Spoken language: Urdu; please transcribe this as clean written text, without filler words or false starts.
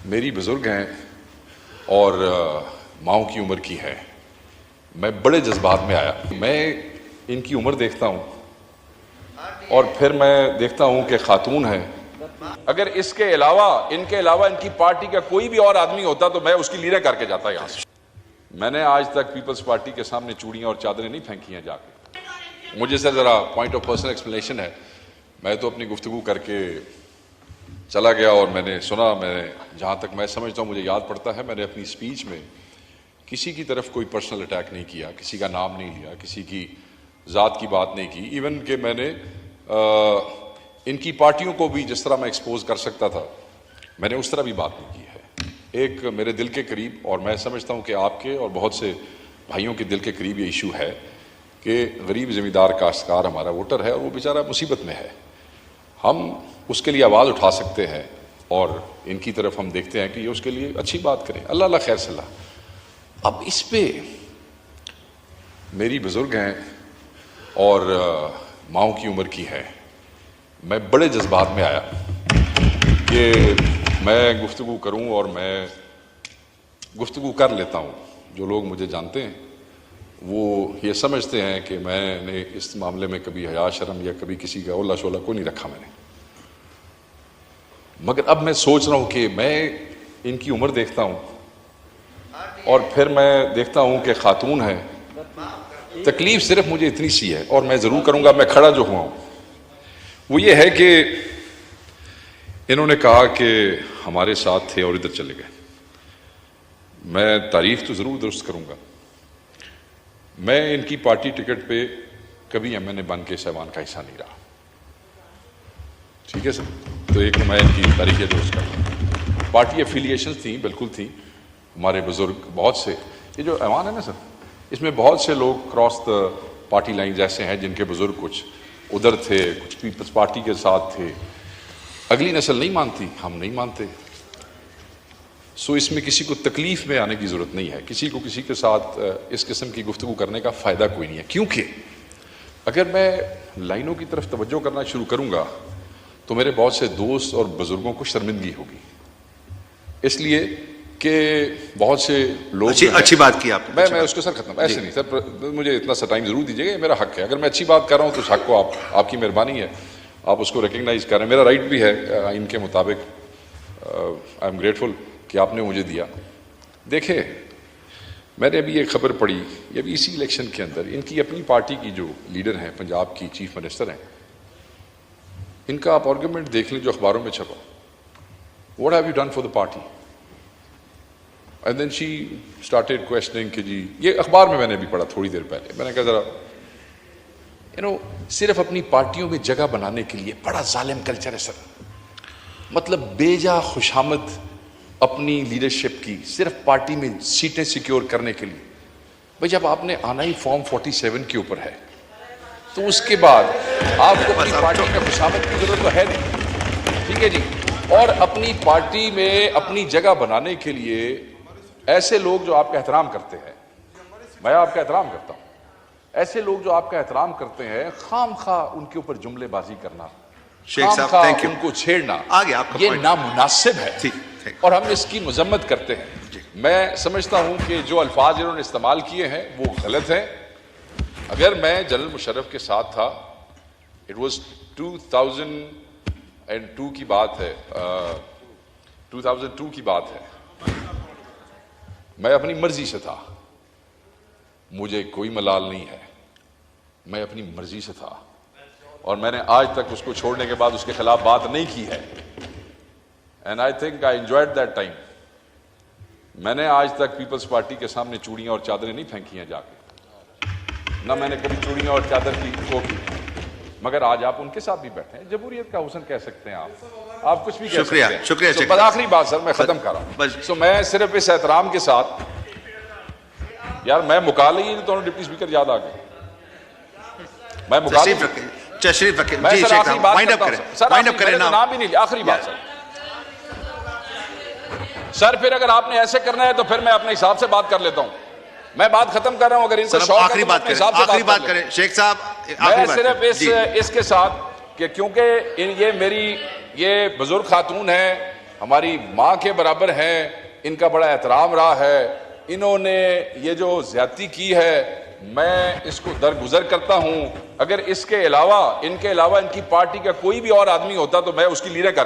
میری بزرگ ہیں اور ماؤں کی عمر کی ہے. میں بڑے جذبات میں آیا. میں ان کی عمر دیکھتا ہوں اور پھر میں دیکھتا ہوں کہ خاتون ہے. اگر اس کے علاوہ ان کی پارٹی کا کوئی بھی اور آدمی ہوتا تو میں اس کی لیریں کر کے جاتا یہاں سے. میں نے آج تک پیپلز پارٹی کے سامنے چوڑیاں اور چادریں نہیں پھینکی ہیں جا کے. مجھے سے ذرا پوائنٹ آف پرسنل ایکسپلینیشن ہے. میں تو اپنی گفتگو کر کے چلا گیا اور میں نے سنا. میں نے جہاں تک میں سمجھتا ہوں مجھے یاد پڑتا ہے میں نے اپنی سپیچ میں کسی کی طرف کوئی پرسنل اٹیک نہیں کیا, کسی کا نام نہیں لیا, کسی کی ذات کی بات نہیں کی. ایون کہ میں نے ان کی پارٹیوں کو بھی جس طرح میں ایکسپوز کر سکتا تھا میں نے اس طرح بھی بات نہیں کی ہے. ایک میرے دل کے قریب, اور میں سمجھتا ہوں کہ آپ کے اور بہت سے بھائیوں کے دل کے قریب یہ ایشو ہے کہ غریب زمیندار کاشتکار ہمارا ووٹر ہے اور وہ بیچارہ مصیبت میں ہے. ہم اس کے لیے آواز اٹھا سکتے ہیں اور ان کی طرف ہم دیکھتے ہیں کہ یہ اس کے لیے اچھی بات کریں. اللہ اللہ خیر صلاح. اب اس پہ میری بزرگ ہیں اور ماؤں کی عمر کی ہے. میں بڑے جذبات میں آیا کہ میں گفتگو کروں اور میں گفتگو کر لیتا ہوں. جو لوگ مجھے جانتے ہیں وہ یہ سمجھتے ہیں کہ میں نے اس معاملے میں کبھی حیا شرم یا کبھی کسی کا اولا شولا کوئی نہیں رکھا میں نے. مگر اب میں سوچ رہا ہوں کہ میں ان کی عمر دیکھتا ہوں اور پھر میں دیکھتا ہوں کہ خاتون ہے. تکلیف صرف مجھے اتنی سی ہے اور میں ضرور کروں گا. میں کھڑا جو ہوا ہوں وہ یہ ہے کہ انہوں نے کہا کہ ہمارے ساتھ تھے اور ادھر چلے گئے. میں تاریخ تو ضرور درست کروں گا. میں ان کی پارٹی ٹکٹ پہ کبھی ایم این اے بن کے سیوان کا حصہ نہیں رہا. ٹھیک ہے سر. تو ایک میں ان کی تاریخ درست کروں گا. پارٹی افیلیشنز تھیں, بالکل تھیں. ہمارے بزرگ بہت سے, یہ جو ایوان ہے نا سر, اس میں بہت سے لوگ کراس دا پارٹی لائنز ایسے ہیں جن کے بزرگ کچھ ادھر تھے, کچھ پیپلز پارٹی کے ساتھ تھے. اگلی نسل نہیں مانتی, ہم نہیں مانتے. سو اس میں کسی کو تکلیف میں آنے کی ضرورت نہیں ہے. کسی کو کسی کے ساتھ اس قسم کی گفتگو کرنے کا فائدہ کوئی نہیں ہے. کیونکہ اگر میں لائنوں کی طرف توجہ کرنا شروع کروں گا تو میرے بہت سے دوست اور بزرگوں کو شرمندگی ہوگی. اس لیے کہ بہت سے لوگ اچھی بات کی آپ نے. میں اس کو سر ختم ایسے نہیں سر, مجھے اتنا سا ٹائم ضرور دیجیے گا, یہ میرا حق ہے. اگر میں اچھی بات کر رہا ہوں تو اس حق کو آپ کی مہربانی ہے, آپ اس کو ریکگنائز کر رہے ہیں. میرا رائٹ بھی ہے ان کے مطابق. آئی ایم گریٹفل کہ آپ نے مجھے دیا. دیکھیں, میں نے ابھی ایک خبر پڑھی, یہ ابھی اسی الیکشن کے اندر ان کی اپنی پارٹی کی جو لیڈر ہیں, پنجاب کی چیف منسٹر ہیں, ان کا آپ آرگومنٹ دیکھ لیں جو اخباروں میں چھپا. What have you done for the party? And then she started questioning کہ جی, یہ اخبار میں نے بھی پڑھا تھوڑی دیر پہلے. میں نے کہا ذرا صرف اپنی پارٹیوں میں جگہ بنانے کے لیے بڑا ظالم کلچر ہے سر. مطلب بے جا خوشامد اپنی لیڈرشپ کی صرف پارٹی میں سیٹیں سیکیور کرنے کے لیے. بھائی جب آپ نے آنا ہی فارم 47 کے اوپر ہے تو اس کے بعد آپ کو اپنی پارٹی میں خوشامد کی ضرورت تو ہے نہیں. ٹھیک ہے جی. اور اپنی پارٹی میں اپنی جگہ بنانے کے لیے ایسے لوگ جو آپ کا احترام کرتے ہیں, میں آپ کا احترام کرتا ہوں, ایسے لوگ جو آپ کا احترام کرتے ہیں, خام خواہ ان کے اوپر جملے بازی کرنا, خام خواہ ان کو چھیڑنا, یہ نامناسب ہے اور ہم اس کی مذمت کرتے ہیں. میں سمجھتا ہوں کہ جو الفاظ انہوں نے استعمال کیے ہیں وہ غلط ہیں. اگر میں جنرل مشرف کے ساتھ تھا, اٹ واز 2002 کی بات ہے, 2002 کی بات ہے. میں اپنی مرضی سے تھا, مجھے کوئی ملال نہیں ہے, میں اپنی مرضی سے تھا اور میں نے آج تک اس کو چھوڑنے کے بعد اس کے خلاف بات نہیں کی ہے. And I think I enjoyed that time. میں نے آج تک پیپلز پارٹی کے سامنے چوڑیاں اور چادریں نہیں پھینکی ہیں جا کے, نہ میں نے کبھی چوڑیاں اور چادر کی. مگر آج آپ ان کے ساتھ بھی بیٹھے ہیں. جمہوریت کا حسن کہہ سکتے ہیں آپ کچھ بھی کہہ سکتے ہیں. شکریہ. بس آخری بات سر, میں ختم کر رہا ہوں. سو میں صرف اس احترام کے ساتھ, یار میں مکال ہی تو ڈپٹی اسپیکر یاد آ گئے. میں تشریف رکھیں. میں سر آخری بات نام ہی نہیں لیا. آخری بات سر, پھر اگر آپ نے ایسے کرنا ہے تو پھر میں اپنے حساب سے بات کر لیتا ہوں. میں بات ختم کر رہا ہوں. اگر ان کو شوق ہے تو اپنے حساب سے بات کریں. شیخ صاحب میں صرف اس کے ساتھ کہ کیونکہ یہ میری یہ بزرگ خاتون ہے ہماری ماں کے برابر ہیں, ان کا بڑا احترام رہا ہے. انہوں نے یہ جو زیادتی کی ہے میں اس کو درگزر کرتا ہوں. اگر اس کے علاوہ ان کے علاوہ ان کی پارٹی کا کوئی بھی اور آدمی ہوتا تو میں اس کی لیڈر کر